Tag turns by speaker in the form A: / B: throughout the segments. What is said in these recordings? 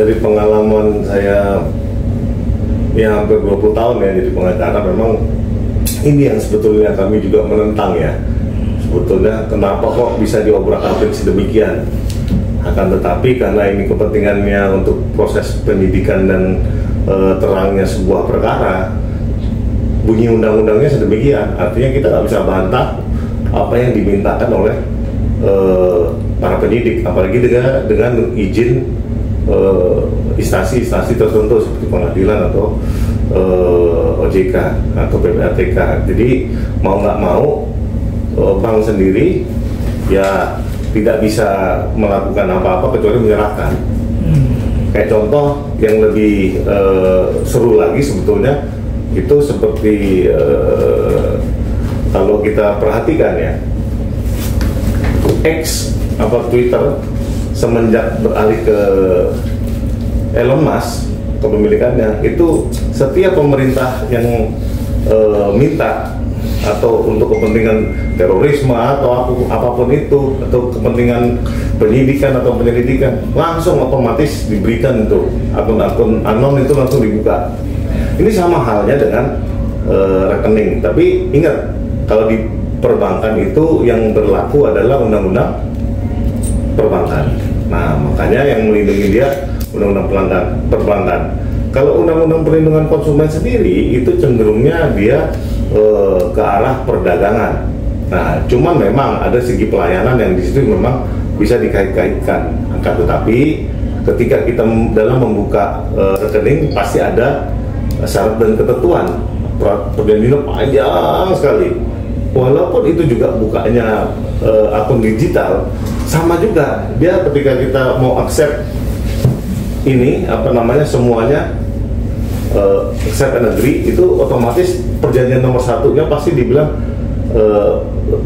A: dari pengalaman saya ya hampir 20 tahun ya jadi pengacara, memang ini yang sebetulnya kami juga menentang ya. Sebetulnya kenapa kok bisa diobrak-abrik sedemikian? Akan tetapi karena ini kepentingannya untuk proses penyidikan dan terangnya sebuah perkara, bunyi undang-undangnya sedemikian. Artinya kita nggak bisa bantah apa yang dimintakan oleh para penyidik, apalagi dengan izin instansi tertentu seperti pengadilan atau OJK atau PPATK. Jadi mau nggak mau bank sendiri ya tidak bisa melakukan apa-apa kecuali menyerahkan. Kayak contoh yang lebih seru lagi sebetulnya itu seperti kalau kita perhatikan ya, X apa Twitter semenjak beralih ke Elon Musk kepemilikannya, itu setiap pemerintah yang minta atau untuk kepentingan terorisme atau apapun itu, atau kepentingan penyidikan atau penyelidikan, langsung otomatis diberikan itu akun-akun anon itu langsung dibuka. Ini sama halnya dengan rekening, tapi ingat kalau di perbankan itu yang berlaku adalah undang-undang perbankan. Nah makanya yang melindungi dia undang-undang perbankan. Kalau undang-undang perlindungan konsumen sendiri itu cenderungnya dia ke arah perdagangan. Nah, cuman memang ada segi pelayanan yang di situ memang bisa dikait-kaitkan. Tetapi ketika kita dalam membuka rekening pasti ada syarat dan ketentuan. Perjanjiannya panjang sekali. Walaupun itu juga bukanya akun digital, sama juga dia ketika kita mau accept ini semuanya accept and agree, itu otomatis perjanjian nomor satunya pasti dibilang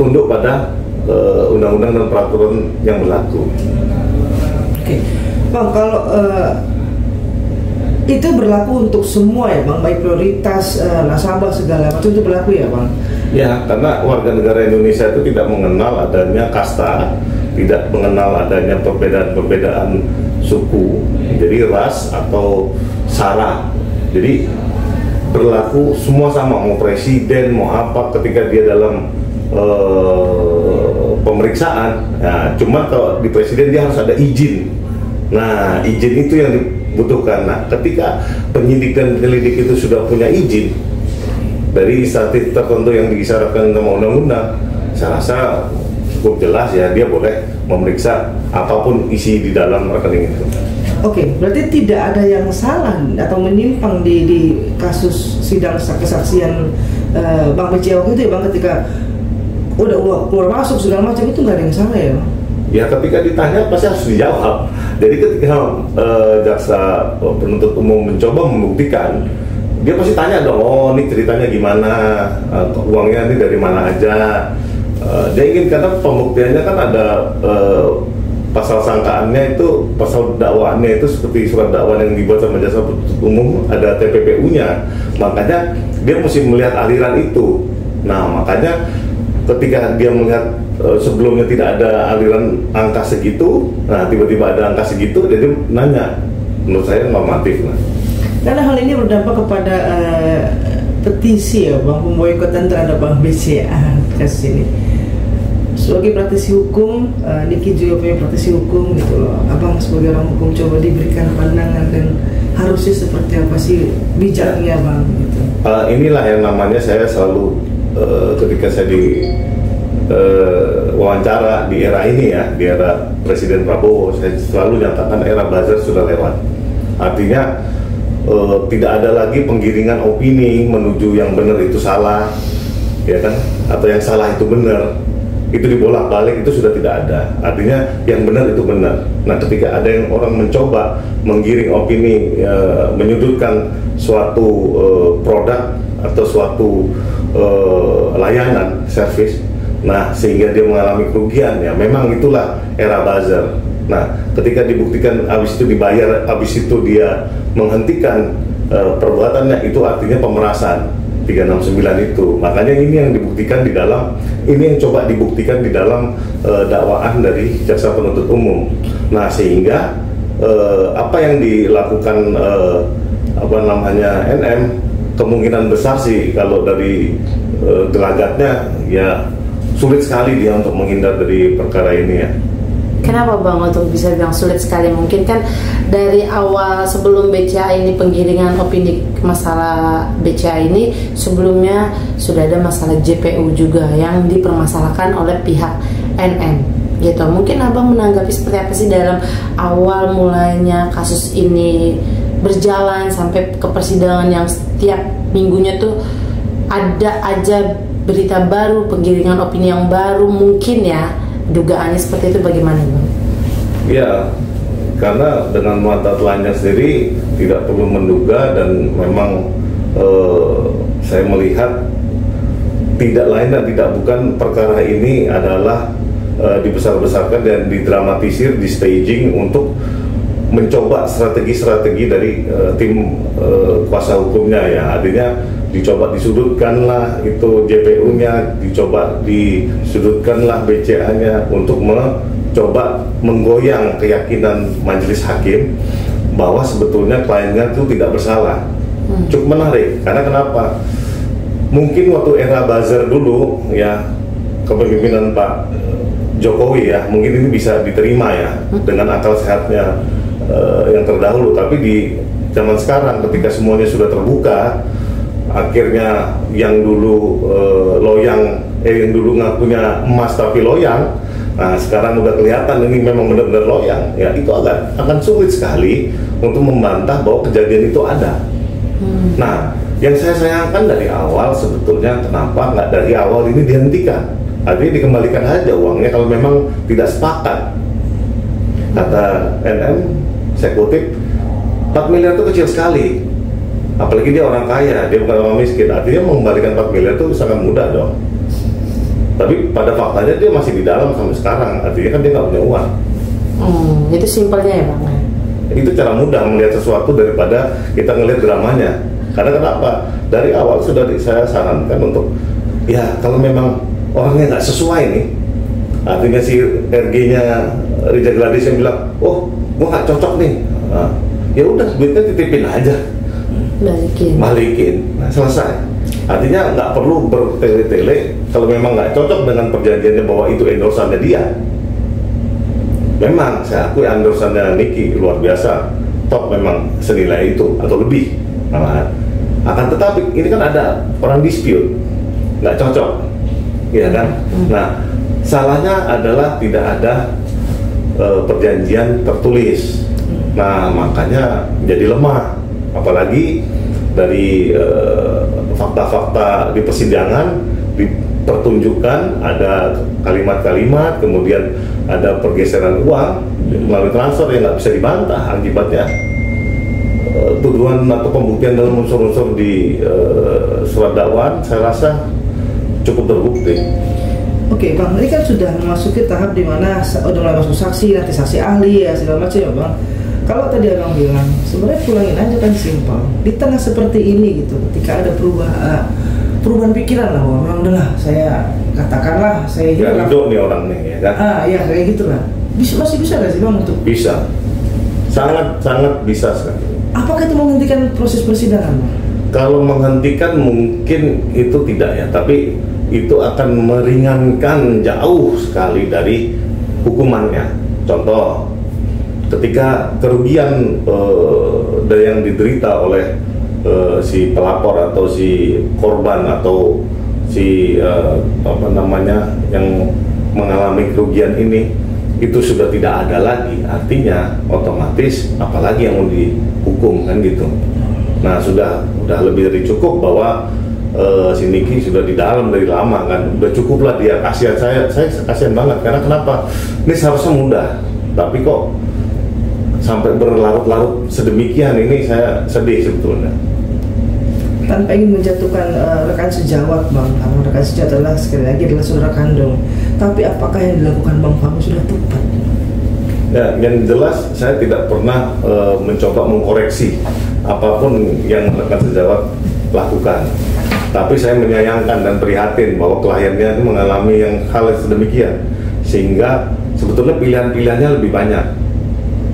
A: tunduk pada undang-undang dan peraturan yang berlaku.
B: Oke, Bang, kalau itu berlaku untuk semua ya Bang, baik prioritas nasabah segala macam itu berlaku ya Bang?
A: Ya, karena warga negara Indonesia itu tidak mengenal adanya kasta, tidak mengenal adanya perbedaan suku, jadi ras atau sara. Jadi berlaku semua sama, mau presiden mau apa, ketika dia dalam pemeriksaan. Nah, cuma kalau di presiden dia harus ada izin. Nah, izin itu yang dibutuhkan. Nah, ketika penyidik dan penyelidik itu sudah punya izin dari instansi tertentu yang disyaratkan sama undang-undang, saya rasa cukup jelas ya, dia boleh memeriksa apapun isi di dalam rekening itu.
B: Oke, berarti tidak ada yang salah atau menyimpang di kasus sidang kesaksian Bang BCA waktu itu ya Bang, ketika udah keluar masuk segala macam itu nggak ada yang salah ya Bang?
A: Ya ketika ditanya pasti harus dijawab. Jadi ketika jaksa penuntut umum mencoba membuktikan, dia pasti tanya dong, oh ini ceritanya gimana, uangnya ini dari mana aja. Dia ingin, karena pembuktiannya kan ada pasal sangkaannya itu, pasal dakwaannya itu seperti surat dakwaan yang dibuat sama jaksa penuntut umum, ada TPPU-nya. Makanya dia mesti melihat aliran itu. Nah makanya ketika dia melihat sebelumnya tidak ada aliran angka segitu, nah tiba-tiba ada angka segitu, jadi nanya. Menurut saya normatif lah.
B: Karena hal ini berdampak kepada petisi ya Bang, pemboikotan terhadap Bang BCA kasus ini. Sebagai praktisi hukum, Niki juga punya praktisi hukum gitu loh. Abang sebagai orang hukum coba diberikan pandangan dan harusnya seperti apa sih bijaknya Bang gitu.
A: Inilah yang namanya saya selalu ketika saya di wawancara di era ini ya, di era Presiden Prabowo, saya selalu nyatakan era buzzer sudah lewat. Artinya tidak ada lagi penggiringan opini menuju yang benar itu salah, ya kan? Atau yang salah itu benar. Itu dibolak-balik, itu sudah tidak ada. Artinya yang benar itu benar. Nah, ketika ada yang orang mencoba menggiring opini, menyudutkan suatu produk atau suatu layanan, service, nah sehingga dia mengalami kerugian, ya memang itulah era buzzer. Nah, ketika dibuktikan habis itu dibayar, habis itu dia menghentikan perbuatannya, itu artinya pemerasan 369 itu. Makanya ini yang dibuktikan di dalam, ini yang coba dibuktikan di dalam dakwaan dari jaksa penuntut umum. Nah, sehingga apa yang dilakukan apa namanya NM, kemungkinan besar sih kalau dari gelagatnya ya sulit sekali dia untuk menghindar dari perkara ini ya.
C: Kenapa Bang untuk bisa bilang sulit sekali? Mungkin kan dari awal sebelum BCA ini penggiringan opini masalah BCA ini sebelumnya sudah ada masalah JPU juga yang dipermasalahkan oleh pihak NM gitu. Mungkin Abang menanggapi seperti apa sih dalam awal mulainya kasus ini berjalan sampai ke persidangan yang setiap minggunya tuh ada aja berita baru, penggiringan opini yang baru, mungkin ya dugaannya seperti itu, bagaimana Bang?
A: Ya, karena dengan mata telanjang sendiri tidak perlu menduga, dan memang saya melihat tidak lain dan tidak bukan perkara ini adalah dibesar-besarkan dan didramatisir, di staging untuk mencoba strategi-strategi dari tim kuasa hukumnya ya. Artinya dicoba disudutkanlah itu JPU-nya, dicoba disudutkanlah BCA-nya untuk mencoba menggoyang keyakinan majelis hakim bahwa sebetulnya kliennya itu tidak bersalah. Cukup menarik karena kenapa? Mungkin waktu era buzzer dulu ya, kepemimpinan Pak Jokowi ya, mungkin ini bisa diterima ya dengan akal sehatnya yang terdahulu. Tapi di zaman sekarang ketika semuanya sudah terbuka, akhirnya yang dulu yang dulu ngakunya emas tapi loyang, nah sekarang udah kelihatan ini memang benar-benar loyang ya, itu akan sulit sekali untuk membantah bahwa kejadian itu ada. Nah, yang saya sayangkan dari awal sebetulnya kenapa nggak dari awal ini dihentikan, artinya dikembalikan aja uangnya kalau memang tidak sepakat. Kata NM, saya kutip, 4 miliar itu kecil sekali. Apalagi dia orang kaya, dia bukan orang miskin. Artinya mengembalikan 4 miliar itu sangat mudah dong. Tapi pada faktanya dia masih di dalam sampai sekarang. Artinya kan dia nggak punya uang.
C: Itu simpelnya ya Bang?
A: Itu cara mudah melihat sesuatu daripada kita ngelihat dramanya. Karena kenapa? Dari awal sudah saya sarankan untuk ya kalau memang orangnya nggak sesuai nih, artinya si RG-nya Rijal Gladys yang bilang, oh gua nggak cocok nih, ya udah duitnya titipin aja. Balikin, nah selesai. Artinya nggak perlu bertele-tele kalau memang nggak cocok dengan perjanjiannya bahwa itu endorsannya dia. Memang saya akui endorsannya Niki luar biasa, top memang senilai itu atau lebih. Nah, akan tetapi ini kan ada orang dispute, nggak cocok, ya kan? Nah, salahnya adalah tidak ada perjanjian tertulis. Nah, makanya jadi lemah. Apalagi dari fakta-fakta di persidangan dipertunjukkan ada kalimat-kalimat, kemudian ada pergeseran uang melalui transfer yang nggak bisa dibantah. Akibatnya tuduhan atau pembuktian dalam unsur-unsur di surat dakwaan saya rasa cukup terbukti.
B: Oke Bang, ini kan sudah memasuki tahap di mana udah mulai masuk saksi, nanti saksi ahli ya segala macam ya Bang. Kalau tadi Abang bilang, sebenarnya pulangin aja kan simpel. Di tengah seperti ini gitu, ketika ada perubahan pikiran lah, memang udahlah saya katakanlah saya
A: hilang. Ridho nih orang nih ya kan?
B: Ya kayak gitu lah. Masih bisa nggak sih Bang untuk?
A: Bisa, sangat bisa sekali.
B: Apakah itu menghentikan proses persidangan Bang?
A: Kalau menghentikan mungkin itu tidak ya, tapi itu akan meringankan jauh sekali dari hukumannya. Contoh, ketika kerugian yang diderita oleh si pelapor atau si korban atau si yang mengalami kerugian ini itu sudah tidak ada lagi, artinya otomatis apalagi yang mau dihukum kan gitu. Nah sudah lebih dari cukup bahwa si Niki sudah di dalam dari lama kan, udah cukup lah dia. Kasihan saya kasihan banget karena kenapa? Ini seharusnya mudah, tapi kok sampai berlarut-larut sedemikian, ini saya sedih sebetulnya.
B: Tanpa ingin menjatuhkan rekan sejawat Bang, karena rekan sejawat adalah sekali lagi adalah saudara kandung. Tapi apakah yang dilakukan Bang Fahmi sudah tepat?
A: Ya, yang jelas saya tidak pernah mencoba mengkoreksi apapun yang rekan sejawat lakukan. Tapi saya menyayangkan dan prihatin bahwa kliennya itu mengalami hal yang sedemikian, sehingga sebetulnya pilihan-pilihannya lebih banyak.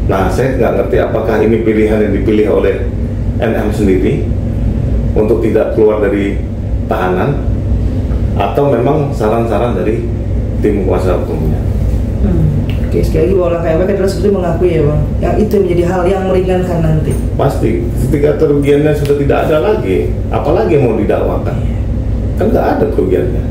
A: Nah, saya nggak ngerti apakah ini pilihan yang dipilih oleh NM sendiri untuk tidak keluar dari tahanan, atau memang saran-saran dari tim kuasa hukumnya.
B: Oke, sekali lagi bahwa langkah MK adalah sebetulnya mengakui ya Bang, yang itu menjadi hal yang meringankan nanti.
A: Pasti, ketika kerugiannya sudah tidak ada lagi, apalagi yang mau didakwakan? Kan nggak ada kerugiannya.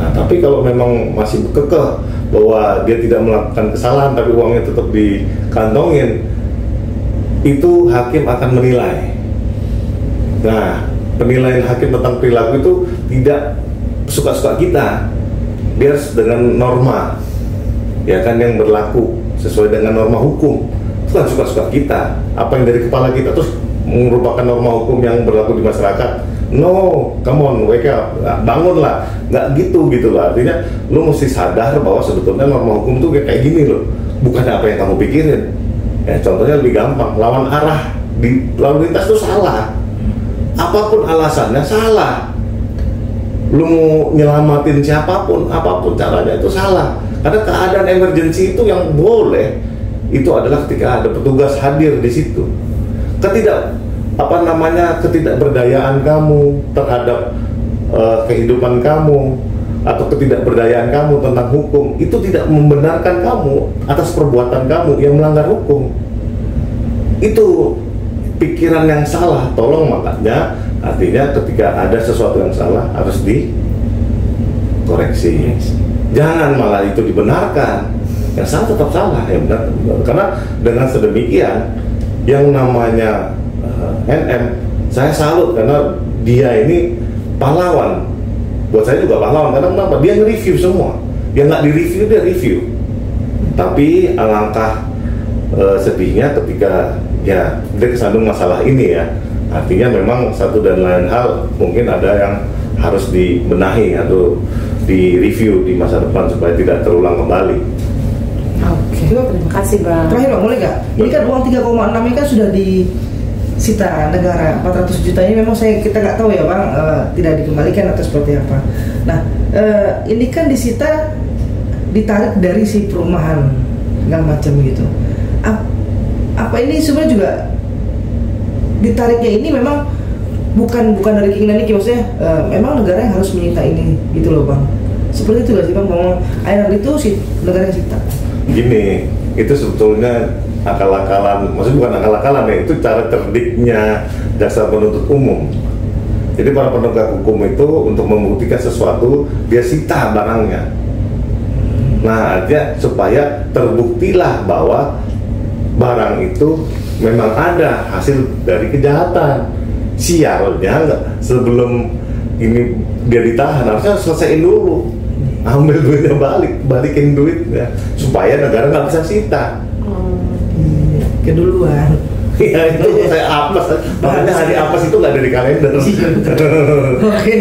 A: Nah, tapi kalau memang masih kekeh bahwa dia tidak melakukan kesalahan tapi uangnya tetap dikantongin, itu hakim akan menilai. Nah, penilaian hakim tentang perilaku itu tidak suka-suka kita, biar dengan norma, ya kan, yang berlaku sesuai dengan norma hukum. Itu kan suka-suka kita, apa yang dari kepala kita terus merupakan norma hukum yang berlaku di masyarakat. No, come on, wake up, bangunlah, nggak gitu lah. Artinya, lu mesti sadar bahwa sebetulnya norma hukum tuh kayak gini loh, bukan apa yang kamu pikirin. Ya, contohnya lebih gampang, lawan arah di lalu lintas itu salah, apapun alasannya salah. Lu mau nyelamatin siapapun, apapun caranya itu salah. Karena keadaan emergency itu yang boleh itu adalah ketika ada petugas hadir di situ. Ketidakberdayaan kamu terhadap kehidupan kamu atau ketidakberdayaan kamu tentang hukum itu tidak membenarkan kamu atas perbuatan kamu yang melanggar hukum. Itu pikiran yang salah. Tolong, makanya artinya ketika ada sesuatu yang salah harus dikoreksi. Jangan malah itu dibenarkan. Yang salah tetap salah, ya benar. Karena dengan sedemikian yang namanya NM, saya salut karena dia ini pahlawan. Buat saya juga pahlawan karena kenapa? Dia nge-review semua. Dia nggak di-review, dia review. Tapi alangkah sedihnya ketika ya dia kesandung masalah ini ya. Artinya memang satu dan lain hal mungkin ada yang harus dibenahi atau di-review di masa depan supaya tidak terulang kembali.
C: Oke, terima kasih Bang.
B: Terakhir Bang, boleh nggak? Ini kan uang 3,6 ini kan sudah disita negara, 400 juta ini memang kita nggak tahu ya Bang, tidak dikembalikan atau seperti apa. Nah, ini kan disita, ditarik dari si perumahan segala macam gitu. Apa ini sebenarnya juga ditariknya ini memang bukan dari keinginan ini, maksudnya memang negara yang harus menyita ini gitu loh Bang. Seperti itu gak sih Bang, ngomong air itu si negara yang sita.
A: Gini, itu sebetulnya akal-akalan, maksudnya bukan akal-akalan ya, itu cara cerdiknya jaksa penuntut umum. Jadi para penegak hukum itu untuk membuktikan sesuatu dia sita barangnya. Nah, artinya supaya terbuktilah bahwa barang itu memang ada hasil dari kejahatan. Sialnya nggak, sebelum ini dia ditahan harusnya selesaiin dulu, ambil duitnya, balikin duitnya supaya negara nggak bisa sita.
B: Keduluan.
A: Ya itu saya apes, makanya hari apes itu nggak ada di kalender.
B: Oke.